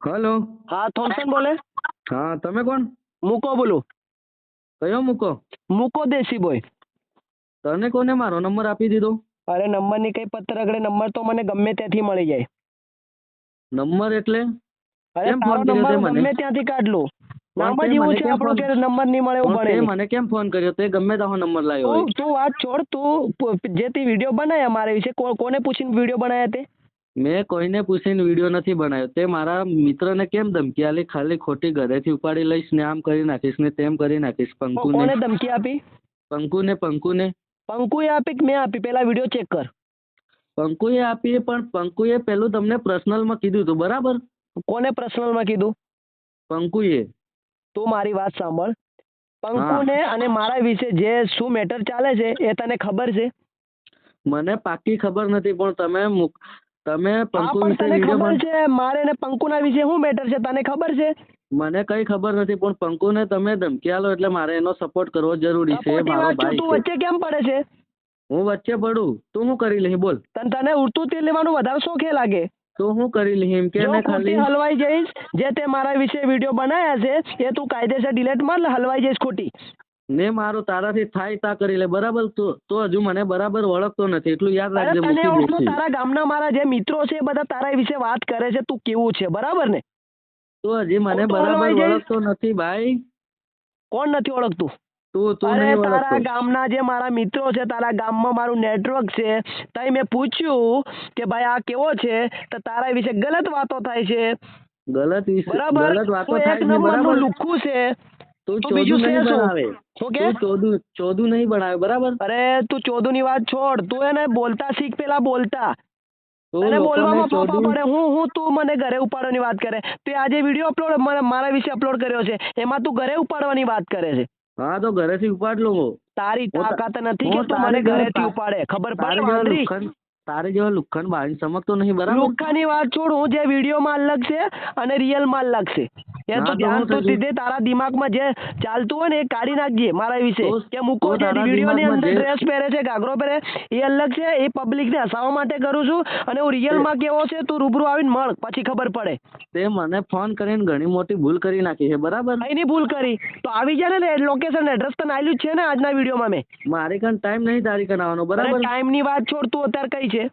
Hello. હા, Thompson બોલે? હા, તમે કોણ? મૂકો બોલું. કયો મૂકો? મૂકો દેશી બોય. તને કોને મારો નંબર આપી દીધો? અરે નંબરની કઈ પત્તર અગડે, નંબર તો મને ગમે ત્યાંથી મળી જાય. નંબર એટલે અરે કેમ તારો ફોન કર્યો તે નંબર મને? ગમે ત્યાંથી કાઢ લઉં. પણ નામ તે જ એવું મને છે કેમ આપણું ફોન કે નંબર નહીં મળે એવું પણ બને તે નહીં. મને કેમ ફોન કર્યો? તે ગમે તારો નંબર લાવ્યો હોય. તું વાત છોડ, તું જે તે વિડીયો બનાવ્યા મારા વિશે કોને પૂછીને વિડીયો બનાવ્યા તે? મેં કોઈને પૂછીને વિડીયો નથી બનાવ્યો. તે મારા મિત્રને કેમ ધમકી આલી? ખાલી ખોટી ઘરેથી ઉપાડી લઈશ ને આમ કરી નાખીશ ને તેમ કરી નાખીશ. પંકુને કોને ધમકી આપી? પંકુને પંકુને પંકુએ આપી કે મેં આપી? પેલા વિડીયો ચેક કર. પંકુએ આપી, પણ પંકુએ પેલું તમને પર્સનલમાં કીધું હતું, બરાબર? કોને પર્સનલમાં કીધું? પંકુએ. તું મારી વાત સાંભળ. હા, પંકુને અને મારા વિશે જે શું મેટર ચાલે છે એ તને ખબર છે? મને પાકી ખબર નથી, પણ તમે હા, પંકુ પણ વિશે તને વિડીયો ખબર છે મારે ને પંકુના વિશે શું મેટર છે તને ખબર છે? મને કઈ ખબર નથી, પણ પંકુને તમે ધમકી આલો એટલે મારે એનો સપોર્ટ કરવો જરૂરી છે. એ સપોર્ટની મારો વાત છું, ભાઈ તું છે. વચ્ચે કેમ પડે છે? હું વચ્ચે પડું? તું શું કરી લઈ બોલ? તને ઉડતું તેલ લેવાનું વધારે શોખે લાગે. તું શું કરી લઈ એમ કે જો ને ખોટી ખાલી હલવાઈ જઈશ, જે તે મારા વિશે વિડીયો બનાવ્યા છે એ તું કાયદેસર ડિલેટ માર, હલવાઈ જઈશ ખોટી. ને મારું તારાથી થાય તા કરી લે, બરાબર? તો હજુ મને બરાબર ઓળખતો નથી, એટલું યાદ અરે રાખજે. તને મૂકી ઓળખું, દેશે. તારા ગામના મારા જે મિત્રો છે એ બધા તારા વિશે વાત કરે છે, તું કેવું છે, બરાબર ને? તું હજી મને ખોટું બરાબર હલવાઈ જઈશ. ઓળખતો નથી ભાઈ. કોણ નથી ઓળખતું? તું અરે નહીં તારા ઓળખતો. ગામના જે મારા મિત્રો છે, તારા ગામમાં મારું નેટવર્ક છે, તઈ મેં પૂછ્યું કે ભાઈ આ કેવો છે, તો તારા વિશે ગલત વાતો થાય છે, બરાબર? ગલત વાતો તું એક થાય છે, નંબરનું બરાબર? લુખ્ખું છે. તું તો ચોદું બીજું છે નહીં શું? બનાવે. શું કે? તું ચોદું નહીં બનાવે, બરાબર? અરે તું ચોદુની વાત છોડ, તું એને બોલતા શીખ, પેલા બોલતા. તું તને લોકોને બોલવામાં ફાફા ચોદું પડે. હું તું મને ઘરે ઉપાડવાની વાત કરે. તે આજે વિડીયો મારા વિશે અપલોડ કર્યો છે, એમાં તું ઘરે ઉપાડવાની વાત કરે છે. હા, તો ઘરેથી ઉપાડ લો. તારી તાકાત નથી કે હું તું મને ઘરેથી ઉપાડે. ખબર પડે વાંદરી? તારે જેવા લુખ્ખન બાળી સમજતો નહીં, બરાબર? લુખ્ખાની વાત છોડ, હું જે વિડીયોમાં અલગ છે અને રિયલમાં અલગ છે. એ હા, તો તો ધ્યાન હું તો થયું? દીધે તારા દિમાગમાં જે ચાલતું હોય ને એ કાઢી નાખજે મારા વિશે. કે મૂકો જે તારા વિડીયોની દિમાગમાં અંદર જે ડ્રેસ પહેરે છે, ઘાઘરો પહેરે, એ અલગ છે. એ પબ્લિકને હસાવવા માટે કરું છું, અને હું રિયલમાં કેવો છે તું રૂબરૂ આવીને મળ, પછી ખબર પડે. તે મને ફોન કરીને ઘણી મોટી ભૂલ કરી નાખી છે, બરાબર? કઈની ભૂલ કરી? તો આવી જાય ને, લોકેશન એડ્રેસ તને આલ્યું જ છે ને આજના વિડીયોમાં મેં. મારી કાન ટાઈમ નહીં તારી કાન આવવાનો, અરે બરાબર? ટાઈમની વાત છોડ, તું અત્યારે કઈ છે?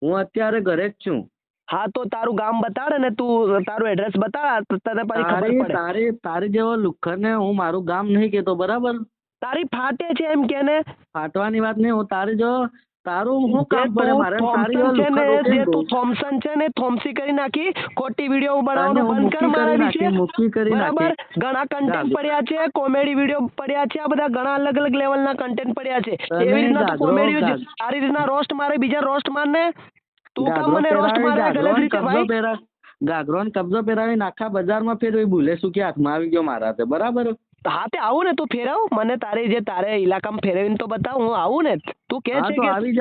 હું અત્યારે ઘરે જ છું. હા, તો તારું ગામ બતાડ ને તું તારું એડ્રેસ બતાડ, તને પછી ખબર પડે. તારી જેવો લુખ્ખરને હું મારું ગામ નહીં કેતો, બરાબર? તારી ફાટે છે એમ કે ને? ફાટવાની વાત નહીં. હું તારું શું જે કામ પડે તું મારે? તારી થોમસન જેવો છે ને, લુખ્ખર જે કેમ તું કહું? થોમસન છે ને, થોમસી કરી નાખી, ખોટી વિડીયો તને બનાવવાનું હું બંધ કર મારા વિશે. મૂકી કરી બરાબર? નાખી. ઘણા કન્ટેન્ટ પડ્યા છે, કોમેડી વિડીયો પડ્યા છે, આ બધા ઘણા અલગ અલગ લેવલના કન્ટેન્ટ પડ્યા છે. એવી રીતના તું કોમેડી, સારી રીતના રોસ્ટ મારે, બીજા રોસ્ટ મારને. તું કામ મને રોસ્ટ મારે ગલત રીતે ભાઈ. ગાઘરો ને કબજો પહેરાવીને આખા બજારમાં ફેરવી, ભૂલે શું કે હાથમાં આવી ગયો મારા તે, બરાબર? હા, તે આવું ને તું ફેરવ મને, તારે ઇલાકામાં ફેરવીને તો બતાવ, હું આવું ને. તું કે હા, છે તો કે આવી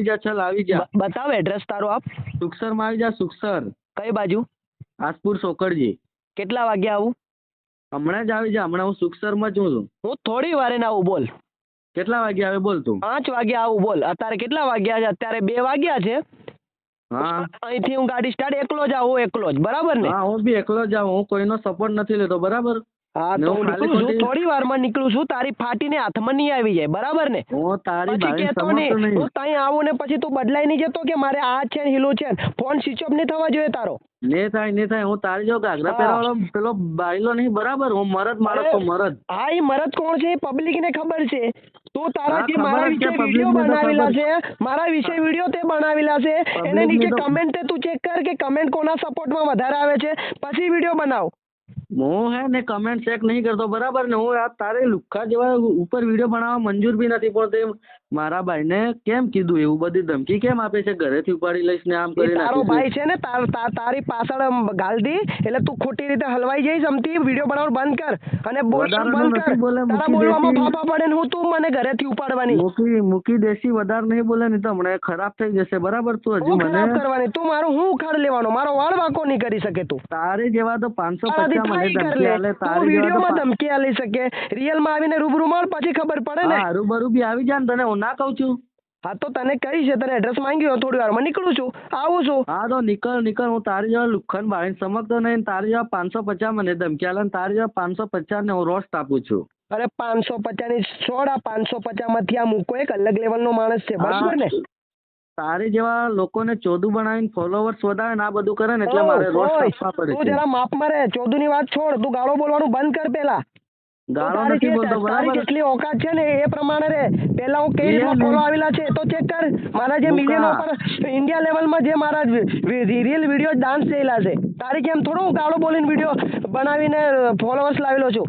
જા ચાલ, આવી જા. બતાવ એડ્રેસ તારું આપ. સુખસરમાં આવી જા. સુખસર કઈ બાજુ? આસપુર સોકડજી. કેટલા વાગે આવું? હમણાં જ આવી જા. હમણાં હું સુખસરમાં જ છું. હું થોડી વારે આવું, બોલ. કેટલા વાગે આવે બોલ તું? 5 વાગે આવું, બોલ. અત્યારે કેટલા વાગ્યા છે? અત્યારે 2 વાગ્યા છે. હા, અહીંથી હું ગાડી સ્ટાર્ટ એકલો જ આવું, એકલો જ, બરાબર ને? હા, હું બી એકલો જ આવું. હું કોઈનો સપોર્ટ નથી લેતો, બરાબર? હા, તો હું નીકળું છું, થોડી વારમાં નીકળું છું. તારી ફાટીને હાથમાં નહીં આવી જાય, બરાબર ને? હું તારી પછી ભાઈ કહેતો સમજતો નહીં, નહીં. હું ત્યાં આવું ને પછી તું બદલાઈ નહીં જતો કે મારે આ છે ને હીલો છે. ફોન સ્વિચ ઓફ નહીં થવા જોઈએ તારો. ને થાય. હું તારી જો ઘાઘરા પહેરાવાળો પેલો બાયલો નહીં, બરાબર? હું મરદ માણસ તો મરદ. હા, એ મરદ કોણ છે એ પબ્લિક ને ખબર છે. તું તારા જે ખબર મારા જ છે, વિશે public વિડીયો ને તો બનાવેલા ખબર. છે, મારા વિશે વિડીયો તે બનાવેલા છે, એને Public નીચે ને તો કમેન્ટ તું ચેક કર કે કમેન્ટ કોના સપોર્ટમાં વધારે આવે છે, પછી વિડીયો બનાવ. હું હે ને કમેન્ટ ચેક નહીં કરતો, બરાબર ને? હું આ તારે લુખ્ખા જેવા ઉપર વિડીયો બનાવવા મંજૂર બી નથી, પણ તે મારા ભાઈને કેમ કીધું? એવું બધી ધમકી કેમ આપે છે? ઘરેથી ઉપાડી લઈશ ને આમ કરી તારો નાખીશ. ભાઈ છે ને, તારી પાછળ ગાલ દી, એટલે તું ખોટી રીતે હલવાઈ જઈશ. અમથી વિડીયો બનાવવાનું બંધ કર અને બોલવાનું બંધ કર. તારા બોલવામાં ફાફા પડે ને હું તું મને ઘરેથી ઉપાડવાની. મૂકી દેશી વધારે નહીં બોલે ને તો હમણાં ખરાબ થઈ જશે, બરાબર? તું હજી મને ખરાબ કરવાની. તું મારું હું ઉખાડ લેવાનો? મારો વાળ વાંકો નહીં કરી શકે તું. તારે જેવા તો 550 મને ધમકી આલે. તું વિડીયોમાં ધમકી આલી શકે, રિયલમાં આવીને રૂબરૂ મળ, પછી ખબર પડે ને. હા, રૂબરૂ બી આવી જા ને, તને હું ના કહું છું. હા તો તને કઈ છે, તને એડ્રેસ માંગ્યું થોડી વારમાં નીકળું છું, આવું છું. હા તો નીકળ હું તારી જેવા લુખ્ખન ભાઈને સમજતો નહીં, તારી જેવા 550 મને ધમકી આલે ને તારી જેવા 550 ને હું રોસ્ટ આપું છું. અરે 550 ની છોડ, આ 550 માંથી આ મૂકો એક અલગ લેવલ નો માણસ છે, બરાબર ને? તારી જેવા લોકોને ચોદું બનાવીને ફોલોવર્સ વધારે ને આ બધું કરે ને એટલે મારે રોસ્ટ આપવા પડે તું છે. જરા માપમાં રહે, ચોદુ ની વાત છોડ, તું ગાળો બોલવાનું બંધ કર પેલા. ગાળો નથી બોલતો, તારી બરાબર? કેટલી ઓકાત છે ને એ પ્રમાણે રે. પેલા હું કઈ રીતના ફોલો આવેલા છે તો ચેક કર. મારા જે મિલિયન ઉપર ઇન્ડિયા લેવલમાં જે મારા રીલ વિડીયો ડાન્સ થયેલા છે, તારી કેમ થોડું હું ગાળો બોલીને વિડીયો બનાવીને ફોલોવર્સ લાવેલો છું.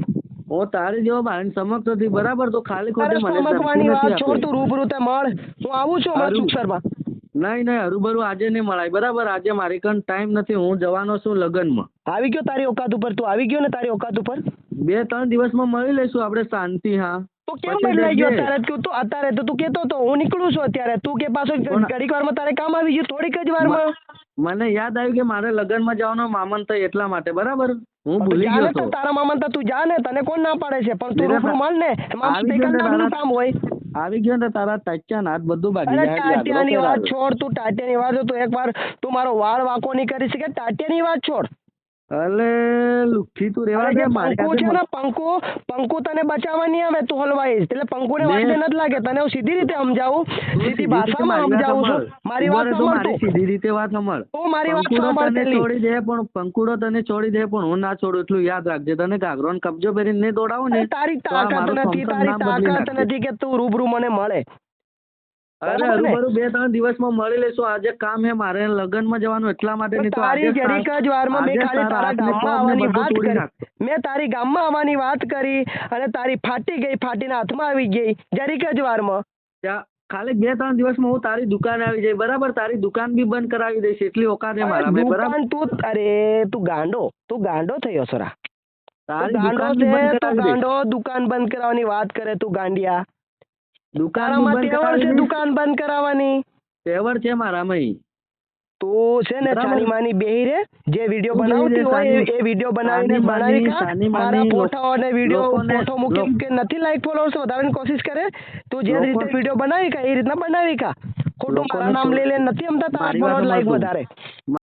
હું તારી જેવો ભાઈને સમજતો નથી, બરાબર? તો ખાલી ખોટી મને સમજવાની વાત ધમકી છોડ, નથી તું રૂબરૂ તે મળ, હું આવું છું હમણાં ચુપસરમાં. નહીં હરુભરું આજે નહીં મળાય, બરાબર? આજે મારી કન ટાઈમ નથી, હું જવાનો છું લગ્નમાં. આવી ગયો તારી ઓકાત ઉપર, તું આવી ગયો ને તારી ઓકાત ઉપર. 2-3 દિવસમાં મળી લઈશું આપણે શાંતિ. હા તો કેમ બદલાઈ ગયો અત્યારે? તું તો અત્યારે તો તું કેતો તો હું નીકળું છું અત્યારે, તું કે પાછો ઘડીક વારમાં તારે કામ આવી ગયું, થોડીક જ વારમાં. મને યાદ આવ્યું કે મારે લગ્નમાં જવાનો મામન થાય એટલા માટે, બરાબર? હું ભૂલી ગયો તો. તારા મામા તું જા ને, તને કોણ ના પાડે છે, પણ તું રૂબરૂ મળ ને, એમાં કામ હોય. આવી ગયો ને તારા ટાટિયા નાથ બધું ભાગી જાય. ટાટિયાની વાત છોડ, તું ટાટિયાની વાત, તું એકવાર તું મારો વાળ વાંકો નહીં કરી શકે, ટાટિયાની વાત છોડ. અલે લુખ્ખી તું રેવા દે. પંકુ છે ને, પંકુ તને બચાવવા નહીં આવે, તું હલવાઈશ. એટલે પંકુને વાંધે નથી લાગે, તને હું સીધી રીતે સમજાવું, સીધી ભાષામાં સમજાવું છું. મારી વાત સાંભળ, સીધી રીતે વાત સાંભળ. તું મારી વાત સાંભળ. છોડી દે પણ પંકુડો તને છોડી દે પણ હું ના છોડું, એટલું યાદ રાખજે. તને ઘાઘરો ને કબજો પહેરીને નહીં દોડાવું ને, તારી તાકાત નથી કે તું રૂબરૂ મને મળે. અરે હરુભરું 2-3 દિવસમાં મળી લેશું. આજે કામ હે મારે, લગ્નમાં જવાનું એટલા માટે. નહીં તો તારી જરીક જ વારમાં મેં ખાલી તારા ગામમાં આવવાની વાત કરી, મેં તારી ગામમાં આવવાની વાત કરી અને તારી ફાટી ગઈ, ફાટીને હાથમાં આવી ગઈ જરીક જ વારમાં. ખાલી 2-3 દિવસમાં હું તારી દુકાને આવી જાય, બરાબર? તારી દુકાન બી બંધ કરાવી દઈશ, એટલી ઓકાત છે મારા. તું ગાંડો થયો છોરા. તારી દુકાન બંધ કરાવવાની વાત કરે તું ગાંડિયા. દુકાન બંધ કરાવવાની તેવડ છે મારામાં. તું છે ને ચાની માની બેહી રે, જે વિડીયો બનાવતી હોય એ વિડીયો બનાવી મારા ફોટો અને વિડીયો ફોટો મૂકી કે નથી લાઈક ફોલોઅર્સ વધારવાની કોશિશ કરે. તું જે રીતે વિડીયો બનાવી કા એ રીતના બનાવી કા, ખોટું મારા નામ લઈ લે, નથી અમતા તારા ફોલોઅર લાઈક વધારે.